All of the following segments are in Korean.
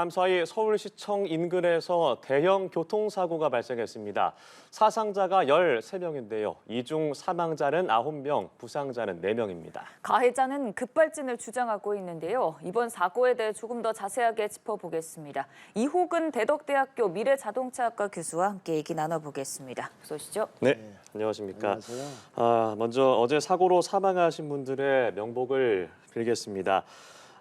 밤사이 서울시청 인근에서 대형 교통사고가 발생했습니다. 사상자가 13명인데요. 이 중 사망자는 9명, 부상자는 4명입니다. 가해자는 급발진을 주장하고 있는데요. 이번 사고에 대해 조금 더 자세하게 짚어보겠습니다. 이호근 대덕대학교 미래자동차학과 교수와 함께 얘기 나눠보겠습니다. 어서 오시죠. 네, 안녕하십니까. 안녕하세요. 먼저 어제 사고로 사망하신 분들의 명복을 빌겠습니다.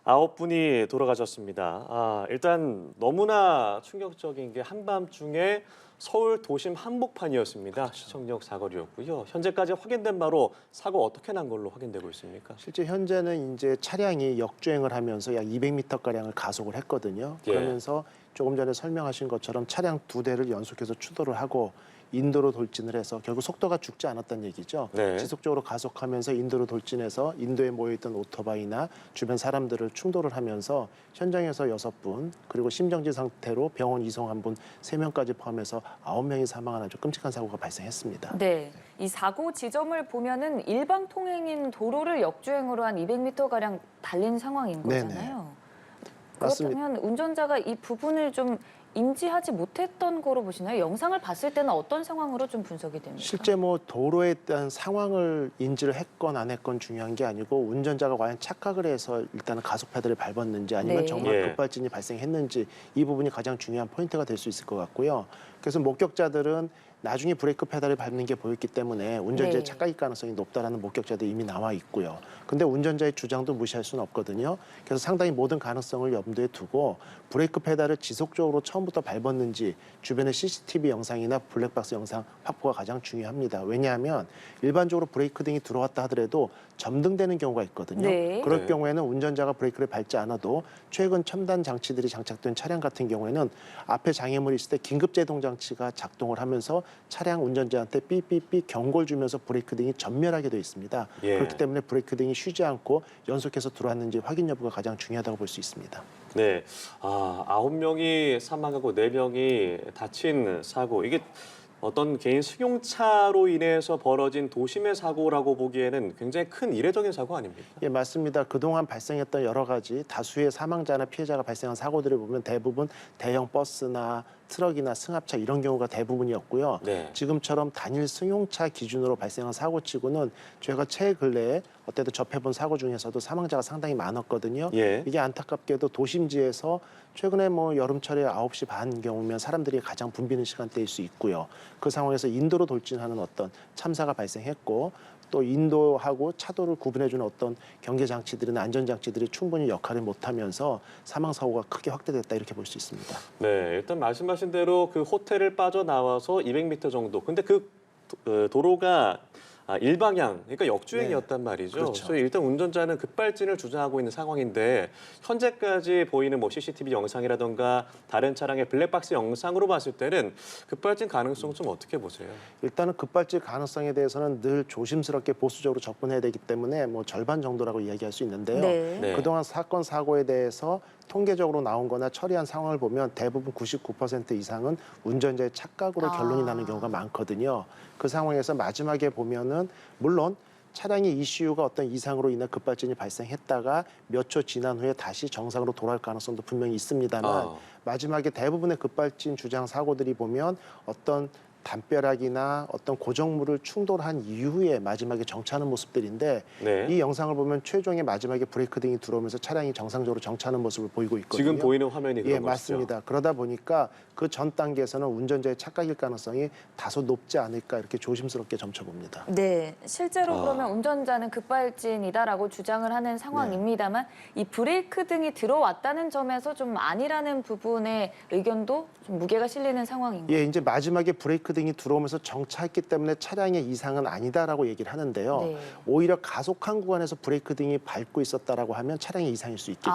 9분이 돌아가셨습니다. 일단 너무나 충격적인 게 한밤중에 서울 도심 한복판이었습니다. 시청역 사거리였고요. 현재까지 확인된 바로 사고 어떻게 난 걸로 확인되고 있습니까? 실제 현재는 이제 차량이 역주행을 하면서 약 200m가량을 가속을 했거든요. 그러면서 조금 전에 설명하신 것처럼 차량 2대를 연속해서 추돌을 하고 인도로 돌진을 해서 결국 속도가 죽지 않았다는 얘기죠. 네. 지속적으로 가속하면서 인도로 돌진해서 인도에 모여있던 오토바이나 주변 사람들을 충돌을 하면서 현장에서 6분 그리고 심정지 상태로 병원 이송한 분 3명까지 포함해서 9명이 사망한 아주 끔찍한 사고가 발생했습니다. 네, 이 사고 지점을 보면은 일방 통행인 도로를 역주행으로 한 200m가량 달린 상황인 거잖아요. 맞습니다. 그렇다면 운전자가 이 부분을 좀 인지하지 못했던 거로 보시나요? 영상을 봤을 때는 어떤 상황으로 좀 분석이 됩니까? 실제 뭐 도로에 대한 상황을 인지를 했건 안 했건 중요한 게 아니고 운전자가 과연 착각을 해서 일단은 가속 페달을 밟았는지 아니면 네. 정말 급발진이 발생했는지 이 부분이 가장 중요한 포인트가 될 수 있을 것 같고요. 그래서 목격자들은 나중에 브레이크 페달을 밟는 게 보였기 때문에 운전자의 네. 착각일 가능성이 높다라는 목격자도 이미 나와 있고요. 근데 운전자의 주장도 무시할 수는 없거든요. 그래서 상당히 모든 가능성을 염두에 두고 브레이크 페달을 지속적으로 처음부터 밟았는지 주변의 CCTV 영상이나 블랙박스 영상 확보가 가장 중요합니다. 왜냐하면 일반적으로 브레이크 등이 들어왔다 하더라도 점등되는 경우가 있거든요. 네. 그럴 네. 경우에는 운전자가 브레이크를 밟지 않아도 최근 첨단 장치들이 장착된 차량 같은 경우에는 앞에 장애물이 있을 때 긴급 제동 장치가 작동을 하면서 차량 운전자한테 삐삐삐 경고를 주면서 브레이크 등이 전멸하게 되어 있습니다. 그렇기 때문에 브레이크 등이 쉬지 않고 연속해서 들어왔는지 확인 여부가 가장 중요하다고 볼 수 있습니다. 네, 9명이 사망하고 4명이 다친 사고. 이게 어떤 개인 승용차로 인해서 벌어진 도심의 사고라고 보기에는 굉장히 큰 이례적인 사고 아닙니까? 예, 맞습니다. 그동안 발생했던 여러 가지 다수의 사망자나 피해자가 발생한 사고들을 보면 대부분 대형 버스나 트럭이나 승합차 이런 경우가 대부분이었고요. 네. 지금처럼 단일 승용차 기준으로 발생한 사고치고는 저희가 최근래에 어때도 접해본 사고 중에서도 사망자가 상당히 많았거든요. 예. 이게 안타깝게도 도심지에서 최근에 뭐 여름철에 9시 반 경우면 사람들이 가장 붐비는 시간대일 수 있고요. 그 상황에서 인도로 돌진하는 어떤 참사가 발생했고 또 인도하고 차도를 구분해주는 어떤 경계 장치들이나 안전 장치들이 충분히 역할을 못하면서 사망 사고가 크게 확대됐다 이렇게 볼 수 있습니다. 네, 일단 말씀하신 대로 그 호텔을 빠져나와서 200m 정도. 근데 그 도로가 일방향, 그러니까 역주행이었단 말이죠. 그렇죠. 그래서 일단 운전자는 급발진을 주장하고 있는 상황인데 현재까지 보이는 뭐 CCTV 영상이라던가 다른 차량의 블랙박스 영상으로 봤을 때는 급발진 가능성 좀 어떻게 보세요? 일단은 급발진 가능성에 대해서는 늘 조심스럽게 보수적으로 접근해야 되기 때문에 뭐 절반 정도라고 이야기할 수 있는데요. 네. 그동안 사건 사고에 대해서 통계적으로 나온 거나 처리한 상황을 보면 대부분 99% 이상은 운전자의 착각으로 결론이 나는 경우가 많거든요. 그 상황에서 마지막에 보면은 물론 차량의 ECU가 어떤 이상으로 인해 급발진이 발생했다가 몇 초 지난 후에 다시 정상으로 돌아올 가능성도 분명히 있습니다만 마지막에 대부분의 급발진 주장 사고들이 보면 어떤 담벼락이나 어떤 고정물을 충돌한 이후에 마지막에 정차하는 모습들인데 네. 이 영상을 보면 최종의 마지막에 브레이크 등이 들어오면서 차량이 정상적으로 정차하는 모습을 보이고 있거든요. 지금 보이는 화면이 그런 예, 것이죠. 맞습니다. 그러다 보니까 그 전 단계에서는 운전자의 착각일 가능성이 다소 높지 않을까 이렇게 조심스럽게 점쳐봅니다. 네, 실제로 그러면 운전자는 급발진이다라고 주장을 하는 상황입니다만 이 브레이크 등이 들어왔다는 점에서 좀 아니라는 부분의 의견도 좀 무게가 실리는 상황인가요? 예, 이제 마지막에 브레이크 등이 들어오면서 정차했기 때문에 차량의 이상은 아니다라고 얘기를 하는데요. 네. 오히려 가속한 구간에서 브레이크 등이 밟고 있었다라고 하면 차량의 이상일 수 있겠죠.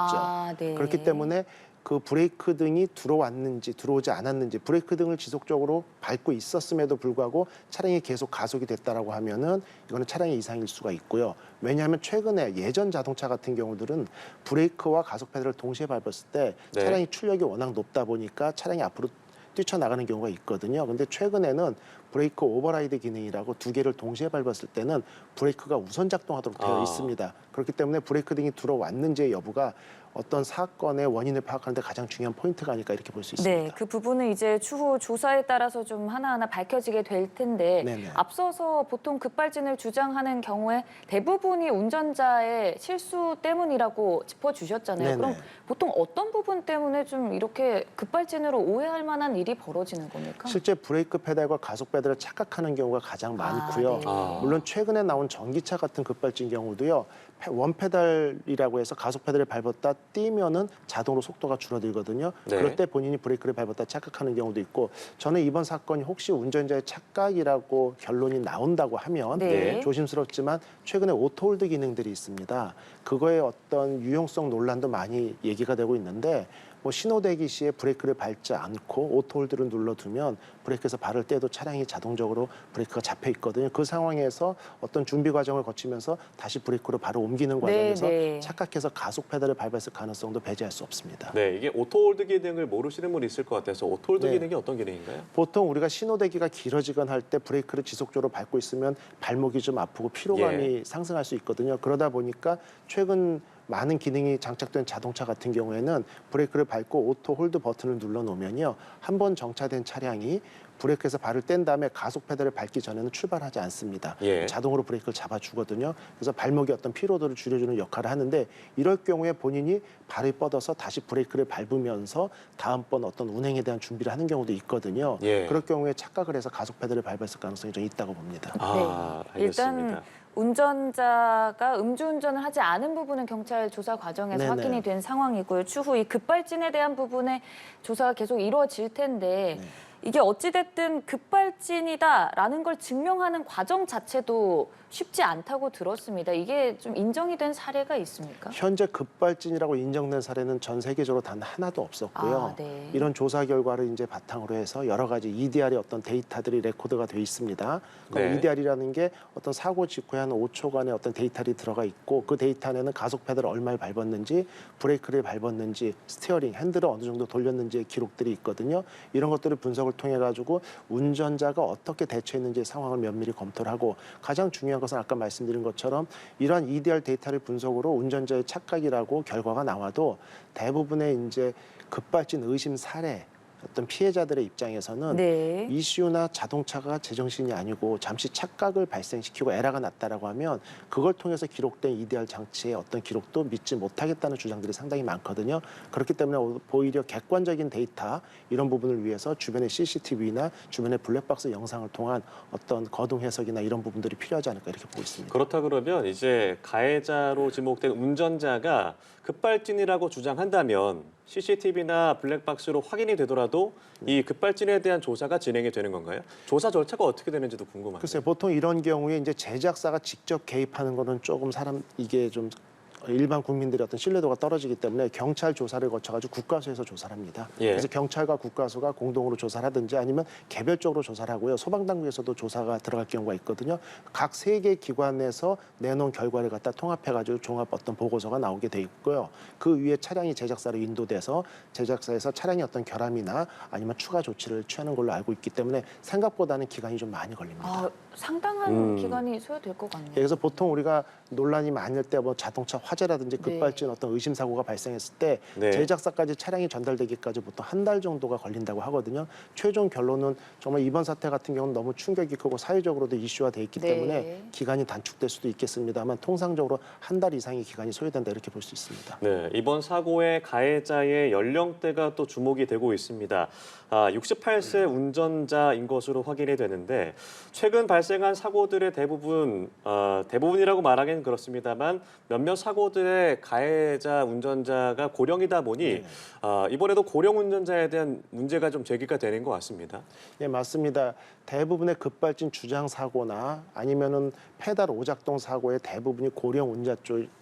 네. 그렇기 때문에 그 브레이크 등이 들어왔는지 들어오지 않았는지 브레이크 등을 지속적으로 밟고 있었음에도 불구하고 차량이 계속 가속이 됐다라고 하면은 이거는 차량의 이상일 수가 있고요. 왜냐하면 최근에 예전 자동차 같은 경우들은 브레이크와 가속 페달을 동시에 밟았을 때 네. 차량이 출력이 워낙 높다 보니까 차량이 앞으로 뛰쳐나가는 경우가 있거든요. 근데 최근에는 브레이크 오버라이드 기능이라고 2개를 동시에 밟았을 때는 브레이크가 우선 작동하도록 되어 있습니다. 그렇기 때문에 브레이크 등이 들어왔는지의 여부가 어떤 사건의 원인을 파악하는 데 가장 중요한 포인트가 아닐까 이렇게 볼 수 있습니다. 네, 그 부분은 이제 추후 조사에 따라서 좀 하나하나 밝혀지게 될 텐데 네네. 앞서서 보통 급발진을 주장하는 경우에 대부분이 운전자의 실수 때문이라고 짚어주셨잖아요. 네네. 그럼 보통 어떤 부분 때문에 좀 이렇게 급발진으로 오해할 만한 일이 벌어지는 겁니까? 실제 브레이크 페달과 가속 페달을 착각하는 경우가 가장 많고요. 네. 물론 최근에 나온 전기차 같은 급발진 경우도요. 원페달이라고 해서 가속 페달을 밟았다 띄면은 자동으로 속도가 줄어들거든요. 네. 그럴 때 본인이 브레이크를 밟았다 착각하는 경우도 있고 저는 이번 사건이 혹시 운전자의 착각이라고 결론이 나온다고 하면 네. 조심스럽지만 최근에 오토홀드 기능들이 있습니다. 그거의 어떤 유용성 논란도 많이 얘기가 되고 있는데 뭐 신호 대기 시에 브레이크를 밟지 않고 오토홀드를 눌러두면 브레이크에서 발을 떼도 차량이 자동적으로 브레이크가 잡혀 있거든요. 그 상황에서 어떤 준비 과정을 거치면서 다시 브레이크로 바로 옮기는 과정에서 네. 착각해서 가속 페달을 밟았을 가능성도 배제할 수 없습니다. 네, 이게 오토홀드 기능을 모르시는 분이 있을 것 같아서 오토홀드 네. 기능이 어떤 기능인가요? 보통 우리가 신호 대기가 길어지거나 할 때 브레이크를 지속적으로 밟고 있으면 발목이 좀 아프고 피로감이 상승할 수 있거든요. 그러다 보니까 최근 많은 기능이 장착된 자동차 같은 경우에는 브레이크를 밟고 오토 홀드 버튼을 눌러놓으면요. 한 번 정차된 차량이 브레이크에서 발을 뗀 다음에 가속 페달을 밟기 전에는 출발하지 않습니다. 예. 자동으로 브레이크를 잡아주거든요. 그래서 발목의 어떤 피로도를 줄여주는 역할을 하는데 이럴 경우에 본인이 발을 뻗어서 다시 브레이크를 밟으면서 다음번 어떤 운행에 대한 준비를 하는 경우도 있거든요. 예. 그럴 경우에 착각을 해서 가속 페달을 밟았을 가능성이 좀 있다고 봅니다. 아, 네. 알겠습니다. 일단 운전자가 음주운전을 하지 않은 부분은 경찰 조사 과정에서 네네. 확인이 된 상황이고요. 추후 이 급발진에 대한 부분에 조사가 계속 이루어질 텐데 네. 이게 어찌됐든 급발진이다라는 걸 증명하는 과정 자체도 쉽지 않다고 들었습니다. 이게 좀 인정이 된 사례가 있습니까? 현재 급발진이라고 인정된 사례는 전 세계적으로 단 하나도 없었고요. 아, 네. 이런 조사 결과를 이제 바탕으로 해서 여러 가지 EDR의 어떤 데이터들이 레코드가 돼 있습니다. 네. EDR이라는 게 어떤 사고 직후에 한 5초간의 어떤 데이터들이 들어가 있고 그 데이터 안에는 가속 페달을 얼마를 밟았는지, 브레이크를 밟았는지, 스티어링, 핸들을 어느 정도 돌렸는지의 기록들이 있거든요. 이런 것들을 분석을 통해 가지고 운전자가 어떻게 대처했는지 상황을 면밀히 검토를 하고 가장 중요한 것은 아까 말씀드린 것처럼 이러한 EDR 데이터를 분석으로 운전자의 착각이라고 결과가 나와도 대부분의 이제 급발진 의심 사례 어떤 피해자들의 입장에서는 네. 이슈나 자동차가 제정신이 아니고 잠시 착각을 발생시키고 에러가 났다라고 하면 그걸 통해서 기록된 EDR 장치의 어떤 기록도 믿지 못하겠다는 주장들이 상당히 많거든요. 그렇기 때문에 오히려 객관적인 데이터 이런 부분을 위해서 주변의 CCTV나 주변의 블랙박스 영상을 통한 어떤 거동 해석이나 이런 부분들이 필요하지 않을까 이렇게 보고 있습니다. 그렇다 그러면 이제 가해자로 지목된 운전자가 급발진이라고 주장한다면 CCTV나 블랙박스로 확인이 되더라도 이 급발진에 대한 조사가 진행이 되는 건가요? 조사 절차가 어떻게 되는지도 궁금합니다. 글쎄요, 보통 이런 경우에 이제 제작사가 직접 개입하는 거는 조금 이게 좀 일반 국민들의 어떤 신뢰도가 떨어지기 때문에 경찰 조사를 거쳐가지고 국가수에서 조사를 합니다. 예. 그래서 경찰과 국가수가 공동으로 조사를 하든지 아니면 개별적으로 조사를 하고요. 소방당국에서도 조사가 들어갈 경우가 있거든요. 각 세 개 기관에서 내놓은 결과를 갖다 통합해가지고 종합 어떤 보고서가 나오게 돼 있고요. 그 위에 차량이 제작사로 인도돼서 제작사에서 차량의 어떤 결함이나 아니면 추가 조치를 취하는 걸로 알고 있기 때문에 생각보다는 기간이 좀 많이 걸립니다. 아, 상당한 기간이 소요될 것 같네요. 그래서 보통 우리가 논란이 많을 때 뭐 자동차 화재라든지 네. 급발진 어떤 의심 사고가 발생했을 때 네. 제작사까지 차량이 전달되기까지 보통 한 달 정도가 걸린다고 하거든요. 최종 결론은 정말 이번 사태 같은 경우는 너무 충격이 크고 사회적으로도 이슈화 돼 있기 네. 때문에 기간이 단축될 수도 있겠습니다만 통상적으로 한 달 이상의 기간이 소요된다 이렇게 볼 수 있습니다. 네, 이번 사고의 가해자의 연령대가 또 주목이 되고 있습니다. 68세 운전자인 것으로 확인이 되는데 최근 발생한 사고들의 대부분이라고 말하기는 그렇습니다만 몇몇 사고들의 가해자 운전자가 고령이다 보니 이번에도 고령 운전자에 대한 문제가 좀 제기가 되는 것 같습니다. 네, 맞습니다. 대부분의 급발진 주장 사고나 아니면은 페달 오작동 사고의 대부분이 고령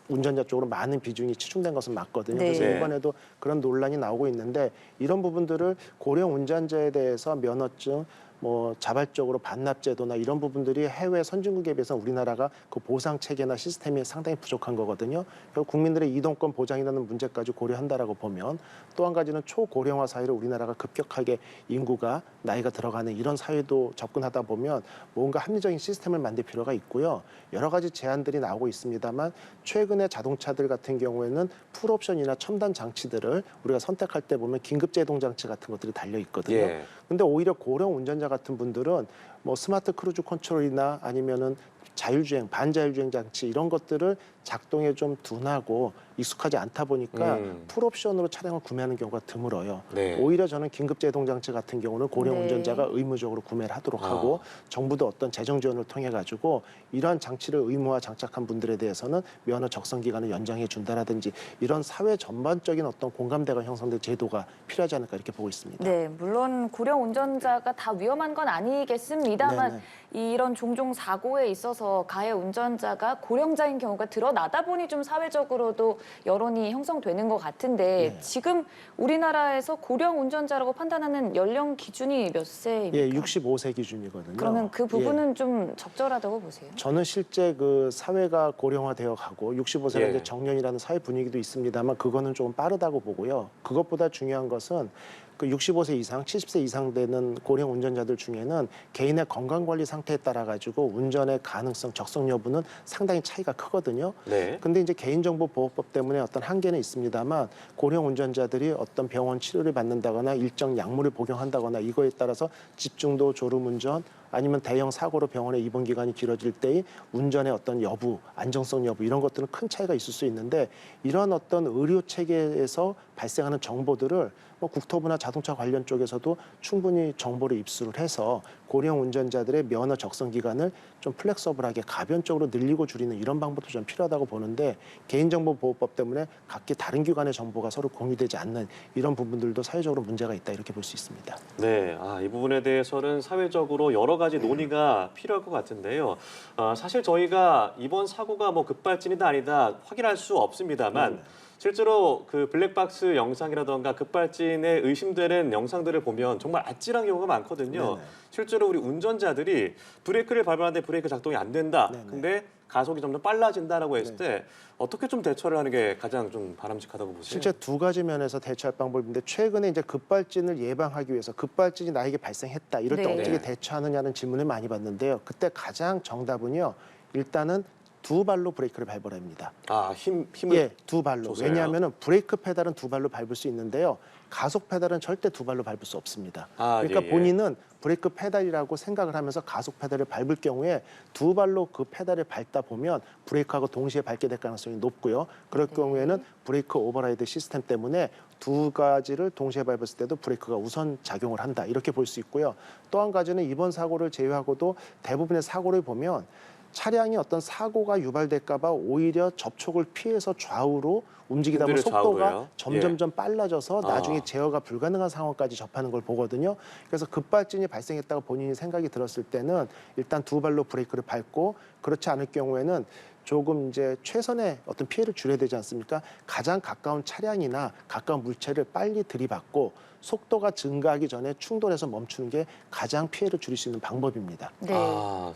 운전자 쪽으로 많은 비중이 치중된 것은 맞거든요. 네. 그래서 이번에도 그런 논란이 나오고 있는데 이런 부분들을 고령 운전자에 대해서 면허증, 뭐 자발적으로 반납 제도나 이런 부분들이 해외 선진국에 비해서 우리나라가 그 보상 체계나 시스템이 상당히 부족한 거거든요. 그리고 국민들의 이동권 보장이라는 문제까지 고려한다라고 보면 또 한 가지는 초고령화 사회로 우리나라가 급격하게 인구가 나이가 들어가는 이런 사회도 접근하다 보면 뭔가 합리적인 시스템을 만들 필요가 있고요. 여러 가지 제안들이 나오고 있습니다만 최근에 자동차들 같은 경우에는 풀옵션이나 첨단 장치들을 우리가 선택할 때 보면 긴급 제동 장치 같은 것들이 달려 있거든요. 예. 근데 오히려 고령 운전자 같은 분들은 뭐 스마트 크루즈 컨트롤이나 아니면은 자율주행, 반자율주행 장치 이런 것들을 작동에 좀 둔하고 익숙하지 않다 보니까 풀옵션으로 차량을 구매하는 경우가 드물어요. 네. 오히려 저는 긴급 제동 장치 같은 경우는 고령 네. 운전자가 의무적으로 구매를 하도록 하고 정부도 어떤 재정 지원을 통해 가지고 이러한 장치를 의무화 장착한 분들에 대해서는 면허 적성 기간을 연장해 준다라든지 이런 사회 전반적인 어떤 공감대가 형성된 제도가 필요하지 않을까 이렇게 보고 있습니다. 네, 물론 고령 운전자가 다 위험한 건 아니겠습니다만 이런 종종 사고에 있어서 가해 운전자가 고령자인 경우가 드러나다 보니 좀 사회적으로도 여론이 형성되는 것 같은데 네. 지금 우리나라에서 고령 운전자라고 판단하는 연령 기준이 몇 세입니까? 예, 65세 기준이거든요. 그러면 그 부분은 예. 좀 적절하다고 보세요? 저는 실제 그 사회가 고령화되어 가고 65세가 예. 이제 정년이라는 사회 분위기도 있습니다만 그거는 조금 빠르다고 보고요. 그것보다 중요한 것은 그 65세 이상, 70세 이상 되는 고령 운전자들 중에는 개인의 건강 관리 상태에 따라 가지고 운전의 가능성, 적성 여부는 상당히 차이가 크거든요. 네. 근데 이제 개인정보보호법 때문에 어떤 한계는 있습니다만 고령 운전자들이 어떤 병원 치료를 받는다거나 일정 약물을 복용한다거나 이거에 따라서 집중도, 졸음운전 아니면 대형 사고로 병원에 입원 기간이 길어질 때의 운전의 어떤 여부, 안정성 여부 이런 것들은 큰 차이가 있을 수 있는데 이런 어떤 의료 체계에서 발생하는 정보들을 뭐 국토부나 자동차 관련 쪽에서도 충분히 정보를 입수를 해서 고령 운전자들의 면허 적성 기간을 좀 플렉서블하게 가변적으로 늘리고 줄이는 이런 방법도 좀 필요하다고 보는데 개인정보보호법 때문에 각기 다른 기관의 정보가 서로 공유되지 않는 이런 부분들도 사회적으로 문제가 있다 이렇게 볼 수 있습니다. 네, 이 부분에 대해서는 사회적으로 여러 가지 논의가 필요할 것 같은데요. 사실 저희가 이번 사고가 뭐 급발진이다 아니다 확인할 수 없습니다만 실제로 그 블랙박스 영상이라던가 급발진에 의심되는 영상들을 보면 정말 아찔한 경우가 많거든요. 네네. 실제로 우리 운전자들이 브레이크를 밟았는데 브레이크 작동이 안 된다. 네네. 근데 가속이 점점 빨라진다라고 했을 네. 때 어떻게 좀 대처를 하는 게 가장 좀 바람직하다고 보세요? 실제 두 가지 면에서 대처할 방법인데 최근에 이제 급발진을 예방하기 위해서 급발진이 나에게 발생했다 이럴 때 네. 어떻게 네. 대처하느냐는 질문을 많이 받는데요. 그때 가장 정답은요. 일단은 두 발로 브레이크를 밟으랍니다. 힘을 예, 두 발로. 줘서요? 왜냐하면 브레이크 페달은 두 발로 밟을 수 있는데요. 가속 페달은 절대 두 발로 밟을 수 없습니다. 그러니까 예. 본인은 브레이크 페달이라고 생각을 하면서 가속 페달을 밟을 경우에 두 발로 그 페달을 밟다 보면 브레이크하고 동시에 밟게 될 가능성이 높고요. 그럴 경우에는 브레이크 오버라이드 시스템 때문에 두 가지를 동시에 밟았을 때도 브레이크가 우선 작용을 한다. 이렇게 볼 수 있고요. 또 한 가지는 이번 사고를 제외하고도 대부분의 사고를 보면 차량이 어떤 사고가 유발될까 봐 오히려 접촉을 피해서 좌우로 움직이다 보면 핸들을 속도가 좌우로요? 점점점 빨라져서 나중에 아. 제어가 불가능한 상황까지 접하는 걸 보거든요. 그래서 급발진이 발생했다고 본인이 생각이 들었을 때는 일단 두 발로 브레이크를 밟고 그렇지 않을 경우에는 조금 이제 최선의 어떤 피해를 줄여야 되지 않습니까? 가장 가까운 차량이나 가까운 물체를 빨리 들이받고 속도가 증가하기 전에 충돌해서 멈추는 게 가장 피해를 줄일 수 있는 방법입니다. 네,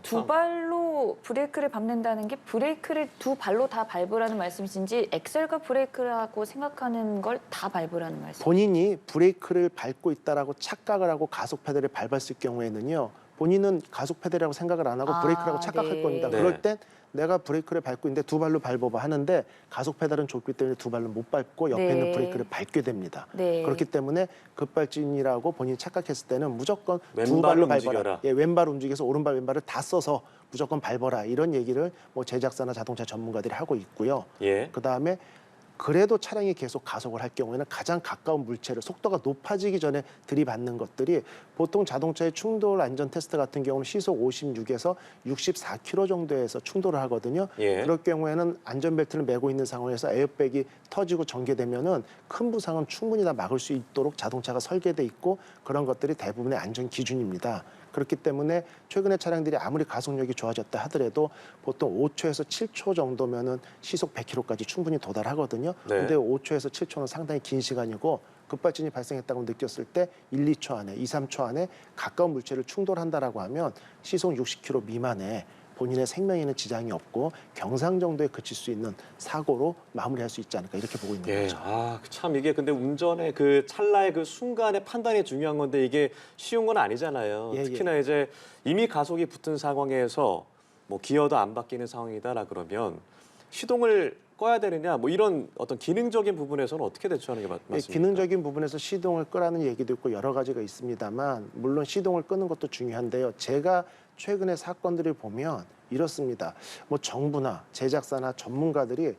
두 발로 브레이크를 밟는다는 게 브레이크를 두 발로 다 밟으라는 말씀이신지 엑셀과 브레이크라고 생각하는 걸 다 밟으라는 말씀? 본인이 브레이크를 밟고 있다라고 착각을 하고 가속 페달을 밟았을 경우에는요. 본인은 가속 페달이라고 생각을 안 하고 브레이크라고 착각할 네. 겁니다. 네. 그럴 땐 내가 브레이크를 밟고 있는데 두 발로 밟아봐 하는데 가속 페달은 좁기 때문에 두 발로 못 밟고 옆에 네. 있는 브레이크를 밟게 됩니다. 네. 그렇기 때문에 급발진이라고 본인이 착각했을 때는 무조건 두 왼발로 발로 밟아라. 움직여라. 예, 왼발 움직여서 오른발 왼발을 다 써서 무조건 밟아라. 이런 얘기를 뭐 제작사나 자동차 전문가들이 하고 있고요. 예. 그다음에 그래도 차량이 계속 가속을 할 경우에는 가장 가까운 물체를 속도가 높아지기 전에 들이받는 것들이 보통 자동차의 충돌 안전 테스트 같은 경우는 시속 56에서 64km 정도에서 충돌을 하거든요. 예. 그럴 경우에는 안전벨트를 메고 있는 상황에서 에어백이 터지고 전개되면은 큰 부상은 충분히 다 막을 수 있도록 자동차가 설계돼 있고 그런 것들이 대부분의 안전 기준입니다. 그렇기 때문에 최근에 차량들이 아무리 가속력이 좋아졌다 하더라도 보통 5초에서 7초 정도면은 시속 100km까지 충분히 도달하거든요. 네. 근데 5초에서 7초는 상당히 긴 시간이고 급발진이 발생했다고 느꼈을 때 1, 2초 안에, 2, 3초 안에 가까운 물체를 충돌한다라고 하면 시속 60km 미만에 본인의 생명에는 지장이 없고 경상 정도에 그칠 수 있는 사고로 마무리할 수 있지 않을까 이렇게 보고 있는 예, 거죠. 참 이게 근데 운전의 그 찰나의 그 순간의 판단이 중요한 건데 이게 쉬운 건 아니잖아요. 예, 특히나 이제 이미 가속이 붙은 상황에서 뭐 기어도 안 바뀌는 상황이다라 그러면 시동을 꺼야 되느냐 뭐 이런 어떤 기능적인 부분에서는 어떻게 대처하는 게 맞습니까? 기능적인 부분에서 시동을 끄라는 얘기도 있고 여러 가지가 있습니다만 물론 시동을 끄는 것도 중요한데요. 제가 최근에 사건들을 보면 이렇습니다. 뭐 정부나 제작사나 전문가들이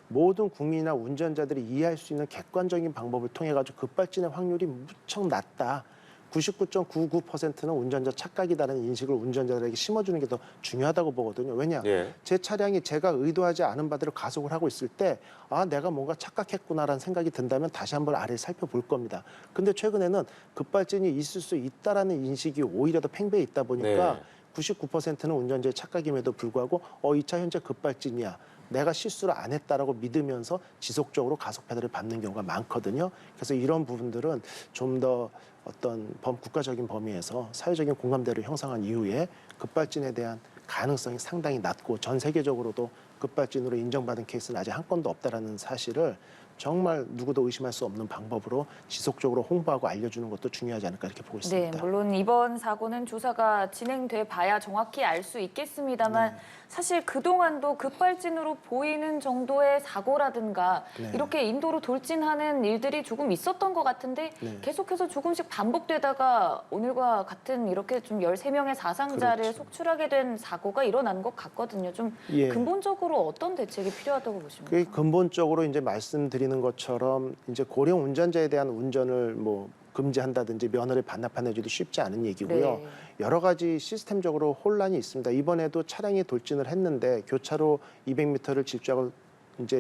모든 국민이나 운전자들이 이해할 수 있는 객관적인 방법을 통해 가지고 급발진의 확률이 무척 낮다. 99.99%는 운전자 착각이다라는 인식을 운전자들에게 심어주는 게 더 중요하다고 보거든요. 왜냐? 예. 제 차량이 제가 의도하지 않은 바대로 가속을 하고 있을 때 아, 내가 뭔가 착각했구나라는 생각이 든다면 다시 한번 아래를 살펴볼 겁니다. 근데 최근에는 급발진이 있을 수 있다라는 인식이 오히려 더 팽배해 있다 보니까 네. 99%는 운전자의 착각임에도 불구하고 이 차 현재 급발진이야. 내가 실수를 안 했다라고 믿으면서 지속적으로 가속 페달을 밟는 경우가 많거든요. 그래서 이런 부분들은 좀 더 어떤 국가적인 범위에서 사회적인 공감대를 형성한 이후에 급발진에 대한 가능성이 상당히 낮고 전 세계적으로도 급발진으로 인정받은 케이스는 아직 한 건도 없다라는 사실을 정말 누구도 의심할 수 없는 방법으로 지속적으로 홍보하고 알려주는 것도 중요하지 않을까 이렇게 보고 네, 있습니다. 물론 이번 사고는 조사가 진행돼 봐야 정확히 알 수 있겠습니다만 사실 그동안도 급발진으로 보이는 정도의 사고라든가 네. 이렇게 인도로 돌진하는 일들이 조금 있었던 것 같은데 네. 계속해서 조금씩 반복되다가 오늘과 같은 이렇게 좀 13명의 사상자를 그렇죠. 속출하게 된 사고가 일어나는 것 같거든요. 좀 예. 근본적으로 어떤 대책이 필요하다고 보십니까? 그게 근본적으로 이제 말씀드리는 것처럼 이제 고령 운전자에 대한 운전을 뭐 금지한다든지 면허를 반납하는지도 쉽지 않은 얘기고요. 네. 여러 가지 시스템적으로 혼란이 있습니다. 이번에도 차량이 돌진을 했는데 교차로 200m를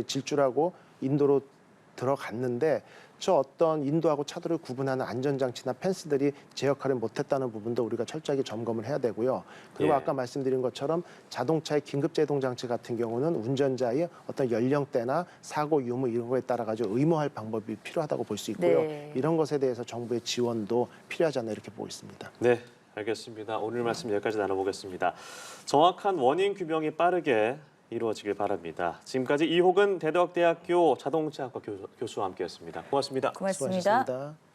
질주하고 인도로 들어갔는데 저 어떤 인도하고 차도를 구분하는 안전장치나 펜스들이 제 역할을 못했다는 부분도 우리가 철저하게 점검을 해야 되고요. 그리고 예. 아까 말씀드린 것처럼 자동차의 긴급제동장치 같은 경우는 운전자의 어떤 연령대나 사고 유무 이런 거에 따라 가지고 의무할 방법이 필요하다고 볼 수 있고요. 네. 이런 것에 대해서 정부의 지원도 필요하지 않나 이렇게 보고 있습니다. 네, 알겠습니다. 오늘 말씀 여기까지 나눠보겠습니다. 정확한 원인 규명이 빠르게 이루어지길 바랍니다. 지금까지 이호근 대덕대학교 자동차학과 교수와 함께했습니다. 고맙습니다. 고맙습니다. 수고하셨습니다.